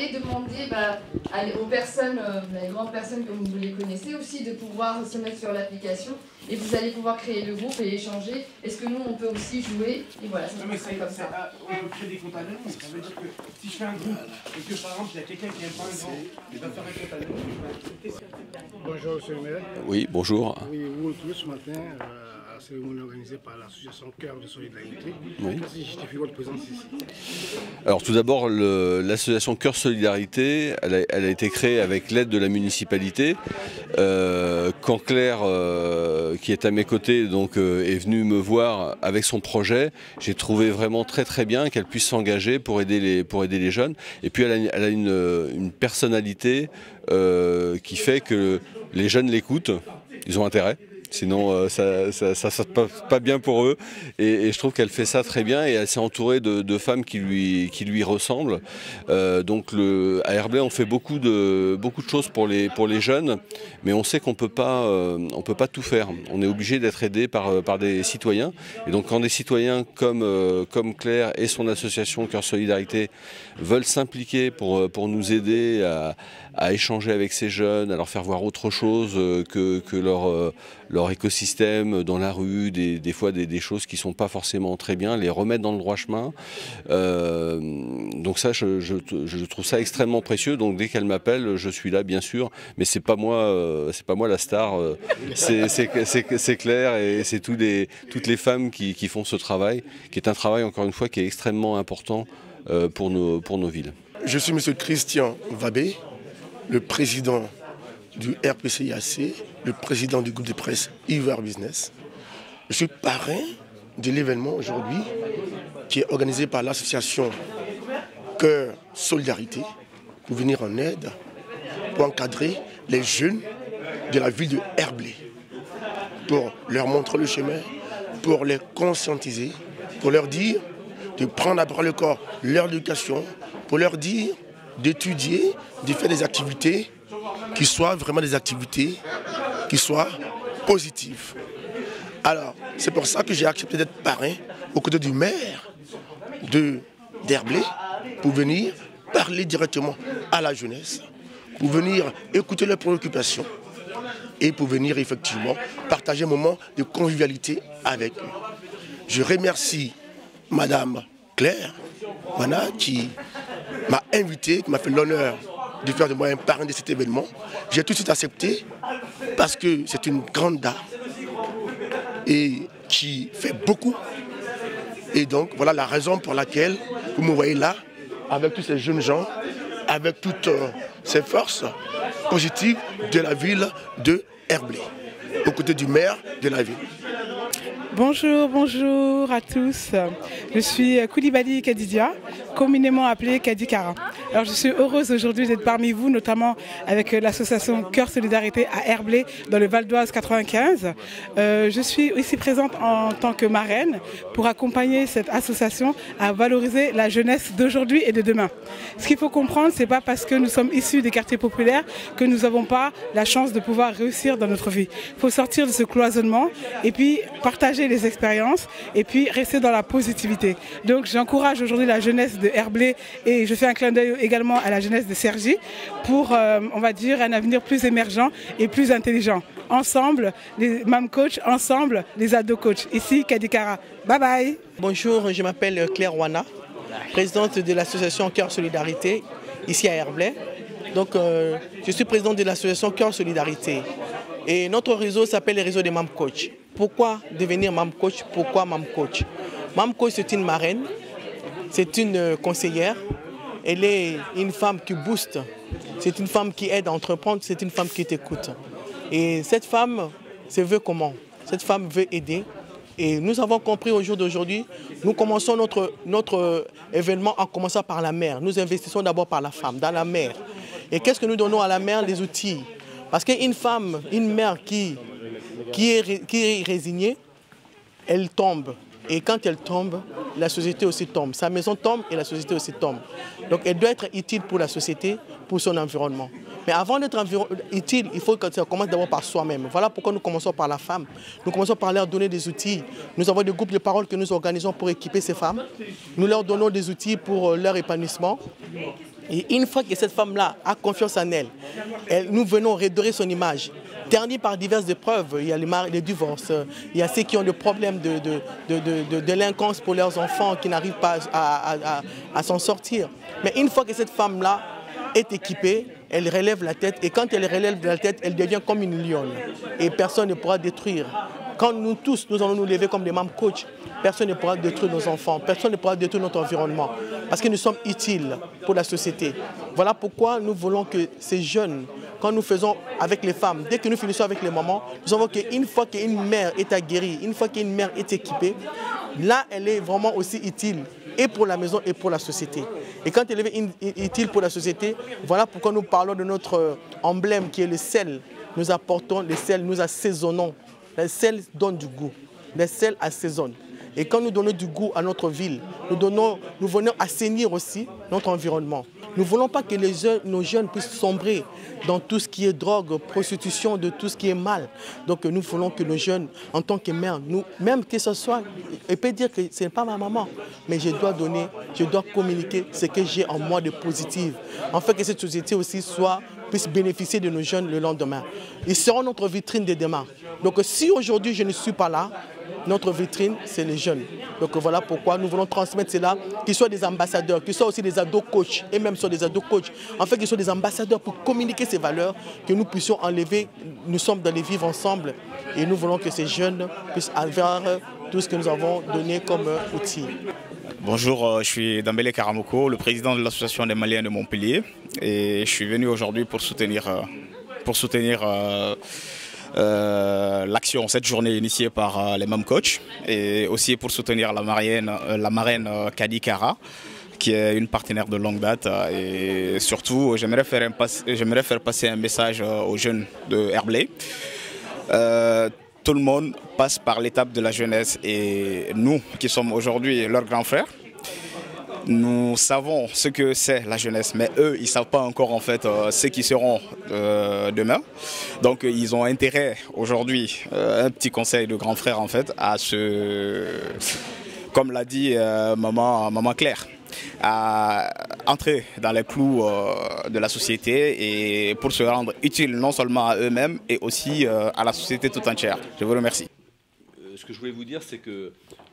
allez demander aux personnes, les grandes personnes comme vous les connaissez aussi, de pouvoir se mettre sur l'application et vous allez pouvoir créer le groupe et échanger. Est-ce que nous on peut aussi jouer? Et voilà, ça se passerait comme ça. On peut créer des comptes anonymes, ça veut dire que si je fais un groupe et que par exemple il y a quelqu'un qui n'aime pas un grand, il va faire un compte anonyme. Bonjour monsieur le maire. Oui, bonjour. Oui, vous vous retrouvez ce matin à la cérémonie organisée par l'association Cœur de Solidarité. Oui. Qu'est-ce qui justifie votre présence ici? Alors tout d'abord, l'association Cœur Solidarité, elle a été créée avec l'aide de la municipalité. Quand Claire, qui est à mes côtés, donc, est venue me voir avec son projet, j'ai trouvé vraiment très bien qu'elle puisse s'engager pour aider les jeunes. Et puis elle a une personnalité qui fait que les jeunes l'écoutent, ils ont intérêt. Sinon, ça se passe pas bien pour eux. Et je trouve qu'elle fait ça très bien et elle s'est entourée de femmes qui lui ressemblent. Donc à Herblay, on fait beaucoup de choses pour les jeunes, mais on sait qu'on peut pas tout faire. On est obligé d'être aidé par des citoyens. Et donc quand des citoyens comme Claire et son association Cœur Solidarité veulent s'impliquer pour nous aider à échanger avec ces jeunes, à leur faire voir autre chose que leur écosystème dans la rue, des fois des choses qui ne sont pas forcément très bien, les remettre dans le droit chemin. Donc ça, je trouve ça extrêmement précieux. Donc dès qu'elle m'appelle, je suis là, bien sûr. Mais c'est pas moi la star. C'est Claire et c'est toutes les femmes qui font ce travail, qui est un travail, encore une fois, qui est extrêmement important pour nos villes. Je suis M. Christian Vabé, le président du RPCIAC, le président du groupe de presse Ivoire Business. Je suis parrain de l'événement aujourd'hui qui est organisé par l'association Cœur Solidarité pour venir en aide, pour encadrer les jeunes de la ville de Herblay, pour leur montrer le chemin, pour les conscientiser, pour leur dire de prendre à bras le corps leur éducation, pour leur dire d'étudier, de faire des activités qui soient vraiment des activités qui soient positives. Alors, c'est pour ça que j'ai accepté d'être parrain aux côtés du maire d'Herblay pour venir parler directement à la jeunesse, pour venir écouter leurs préoccupations et pour venir effectivement partager un moment de convivialité avec eux. Je remercie Madame Claire Wana qui m'a invité, qui m'a fait l'honneur de faire de moi un parrain de cet événement. J'ai tout de suite accepté parce que c'est une grande dame et qui fait beaucoup. Et donc voilà la raison pour laquelle vous me voyez là, avec tous ces jeunes gens, avec toutes ces forces positives de la ville de Herblay, aux côtés du maire de la ville. Bonjour à tous. Je suis Koulibaly Kadidia, communément appelée Kadikara. Alors je suis heureuse aujourd'hui d'être parmi vous, notamment avec l'association Cœur Solidarité à Herblay, dans le Val d'Oise 95. Je suis ici présente en tant que marraine pour accompagner cette association à valoriser la jeunesse d'aujourd'hui et de demain. Ce qu'il faut comprendre, ce n'est pas parce que nous sommes issus des quartiers populaires que nous n'avons pas la chance de pouvoir réussir dans notre vie. Il faut sortir de ce cloisonnement et puis partager les expériences et puis rester dans la positivité. Donc j'encourage aujourd'hui la jeunesse de Herblay et je fais un clin d'œil également à la jeunesse de Cergy pour, on va dire, un avenir plus émergent et plus intelligent. Ensemble, les mam coach, ensemble, les ado coach. Ici, Kadikara. Bye bye. Bonjour, je m'appelle Claire Wana, présidente de l'association Cœur Solidarité, ici à Herblay. Donc, je suis présidente de l'association Cœur Solidarité. Et notre réseau s'appelle le réseau des mam coach. Pourquoi devenir mam coach? Pourquoi mam coach? Mam coach, c'est une marraine, c'est une conseillère. Elle est une femme qui booste, c'est une femme qui aide à entreprendre, c'est une femme qui t'écoute. Et cette femme se veut comment? Cette femme veut aider. Et nous avons compris au jour d'aujourd'hui, nous commençons notre événement en commençant par la mère. Nous investissons d'abord par la femme, dans la mère. Et qu'est-ce que nous donnons à la mère? Les outils. Parce qu'une femme, une mère qui est résignée, elle tombe. Et quand elle tombe, la société aussi tombe. Sa maison tombe et la société aussi tombe. Donc elle doit être utile pour la société, pour son environnement. Mais avant d'être utile, il faut que ça commence d'abord par soi-même. Voilà pourquoi nous commençons par la femme. Nous commençons par leur donner des outils. Nous avons des groupes de parole que nous organisons pour équiper ces femmes. Nous leur donnons des outils pour leur épanouissement. Et une fois que cette femme-là a confiance en elle, nous venons redorer son image. Ternie par diverses épreuves, il y a les divorces, il y a ceux qui ont des problèmes de délinquance pour leurs enfants qui n'arrivent pas à s'en sortir. Mais une fois que cette femme-là est équipée, elle relève la tête et quand elle relève la tête, elle devient comme une lionne et personne ne pourra détruire. Quand nous tous, nous allons nous lever comme des mom coach, personne ne pourra détruire nos enfants, personne ne pourra détruire notre environnement parce que nous sommes utiles pour la société. Voilà pourquoi nous voulons que ces jeunes, quand nous faisons avec les femmes, dès que nous finissons avec les mamans, nous savons qu'une fois qu'une mère est aguerrie, une fois qu'une mère est équipée, là, elle est vraiment aussi utile et pour la maison et pour la société. Et quand elle est utile pour la société, voilà pourquoi nous parlons de notre emblème qui est le sel. Nous apportons le sel, nous assaisonnons. Le sel donne du goût. Le sel assaisonne. Et quand nous donnons du goût à notre ville, nous venons assainir aussi notre environnement. Nous ne voulons pas que nos jeunes puissent sombrer dans tout ce qui est drogue, prostitution, de tout ce qui est mal. Donc nous voulons que nos jeunes, en tant que mère, même que ce soit, elle peut dire que ce n'est pas ma maman, mais je dois donner, je dois communiquer ce que j'ai en moi de positif. En fait que cette société aussi puisse bénéficier de nos jeunes le lendemain. Ils seront notre vitrine de demain. Donc si aujourd'hui je ne suis pas là, notre vitrine, c'est les jeunes. Donc voilà pourquoi nous voulons transmettre cela, qu'ils soient des ambassadeurs, qu'ils soient aussi des ados coachs, et même sur des ados coachs, en fait qu'ils soient des ambassadeurs pour communiquer ces valeurs, que nous puissions enlever, nous sommes dans les vivre ensemble, et nous voulons que ces jeunes puissent avoir tout ce que nous avons donné comme outil. Bonjour, je suis Dambélé Karamoko, le président de l'association des Maliens de Montpellier, et je suis venu aujourd'hui pour soutenir l'action, cette journée initiée par les Mom Coach et aussi pour soutenir la marraine Kadi Kara qui est une partenaire de longue date et surtout j'aimerais faire passer un message aux jeunes de Herblay. Tout le monde passe par l'étape de la jeunesse et nous qui sommes aujourd'hui leurs grands frères, nous savons ce que c'est la jeunesse, mais eux, ils ne savent pas encore en fait ce qu'ils seront demain. Donc ils ont intérêt aujourd'hui, un petit conseil de grand frère en fait, à comme l'a dit maman Claire, à entrer dans les clous de la société et pour se rendre utile non seulement à eux-mêmes et aussi à la société tout entière. Je vous remercie. Ce que je voulais vous dire, c'est que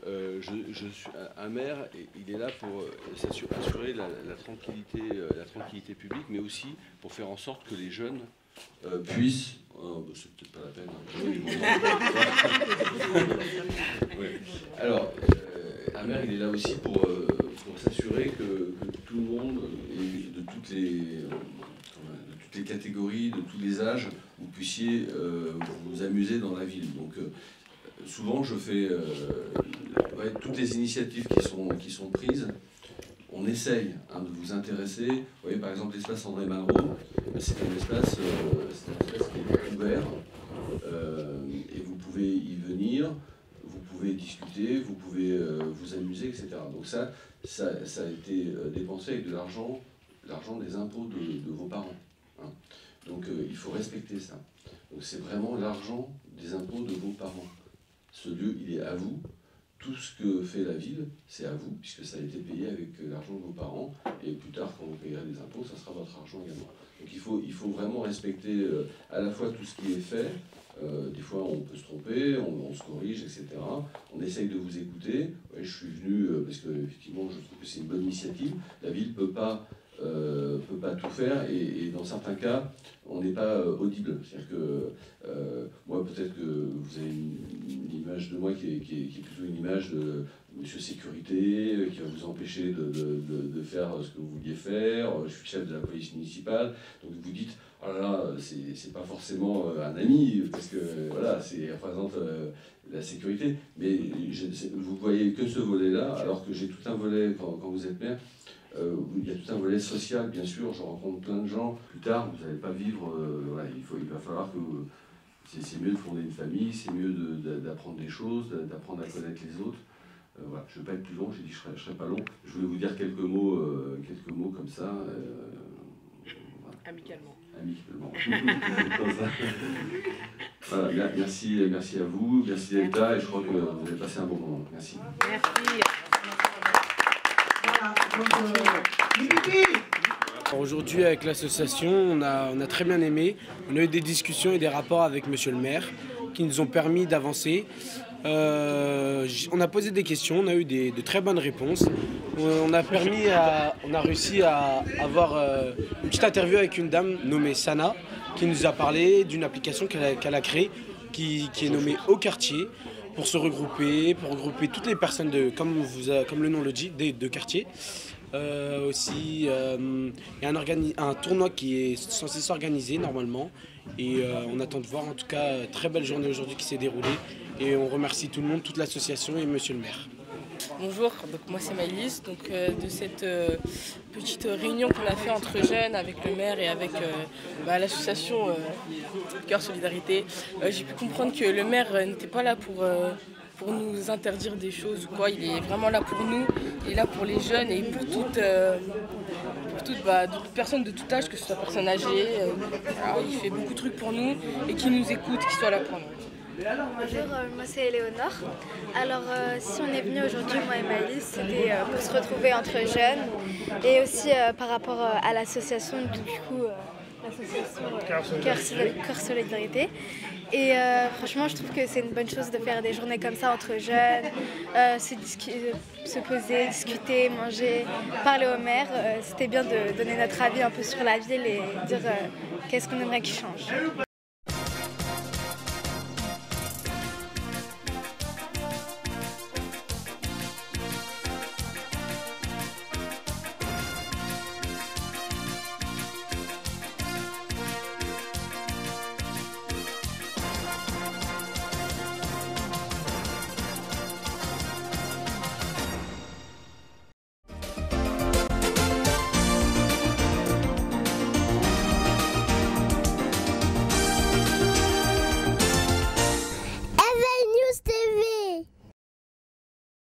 je suis un maire, il est là pour assurer la tranquillité publique, mais aussi pour faire en sorte que les jeunes puissent... c'est peut-être pas la peine. Ouais. Alors, un maire, il est là aussi pour s'assurer que tout le monde, de toutes les catégories, de tous les âges, vous puissiez vous amuser dans la ville. Donc, souvent, je fais toutes les initiatives qui sont prises. On essaye de vous intéresser. Vous voyez, par exemple, l'espace André Malraux, c'est un espace qui est ouvert et vous pouvez y venir, vous pouvez discuter, vous pouvez vous amuser, etc. Donc ça a été dépensé avec de l'argent des impôts de vos parents. Hein. Donc il faut respecter ça. Donc c'est vraiment l'argent des impôts de vos parents. Ce lieu, il est à vous. Tout ce que fait la ville, c'est à vous, puisque ça a été payé avec l'argent de vos parents. Et plus tard, quand vous payerez des impôts, ça sera votre argent également. Donc il faut vraiment respecter à la fois tout ce qui est fait. Des fois, on peut se tromper, on se corrige, etc. On essaye de vous écouter. Ouais, je suis venu parce que effectivement, je trouve que c'est une bonne initiative. La ville peut pas tout faire et dans certains cas, on n'est pas audible. C'est-à-dire que moi, peut-être que vous avez une image de moi qui est plutôt une image de monsieur sécurité, qui va vous empêcher de faire ce que vous vouliez faire. Je suis chef de la police municipale, donc vous dites oh là là, c'est pas forcément un ami, parce que voilà, il représente la sécurité, mais vous voyez que ce volet-là, alors que j'ai tout un volet, quand vous êtes maire, il y a tout un volet social, bien sûr, je rencontre plein de gens. Plus tard, vous n'allez pas vivre, voilà, il va falloir que... C'est mieux de fonder une famille, c'est mieux d'apprendre des choses, d'apprendre à connaître les autres. Voilà, je ne vais pas être plus long, j'ai dit que je ne serai pas long. Je voulais vous dire quelques mots comme ça. Voilà. Amicalement. Voilà, merci à vous, merci d'être là et je crois que vous avez passé un bon moment. Merci. Merci. Voilà, donc, Aujourd'hui, avec l'association, on a très bien aimé. On a eu des discussions et des rapports avec monsieur le maire qui nous ont permis d'avancer. On a posé des questions, on a eu de très bonnes réponses. On a réussi à avoir une petite interview avec une dame nommée Sana qui nous a parlé d'une application qu'elle a créée qui est nommée Au Quartier pour regrouper toutes les personnes, comme le nom le dit, de quartier. Aussi, il y a un tournoi qui est censé s'organiser normalement et on attend de voir. En tout cas, très belle journée aujourd'hui qui s'est déroulée et on remercie tout le monde, toute l'association et monsieur le maire. Bonjour, donc moi c'est Maëlys, de cette petite réunion qu'on a fait entre jeunes avec le maire et avec l'association Cœur Solidarité, j'ai pu comprendre que le maire n'était pas là pour nous interdire des choses ou quoi. Il est vraiment là pour nous, il est là pour les jeunes et pour toutes personnes de tout âge, que ce soit personnes âgées. Il fait beaucoup de trucs pour nous et qui nous écoutent, qui soient là pour nous. Bonjour, moi c'est Éléonore. Alors si on est venu aujourd'hui, moi et Maëlys, c'était pour se retrouver entre jeunes et aussi par rapport à l'association, l'association Cœur Solidarité. Et franchement, je trouve que c'est une bonne chose de faire des journées comme ça entre jeunes, se poser, discuter, manger, parler au maire. C'était bien de donner notre avis un peu sur la ville et dire qu'est-ce qu'on aimerait qu'il change.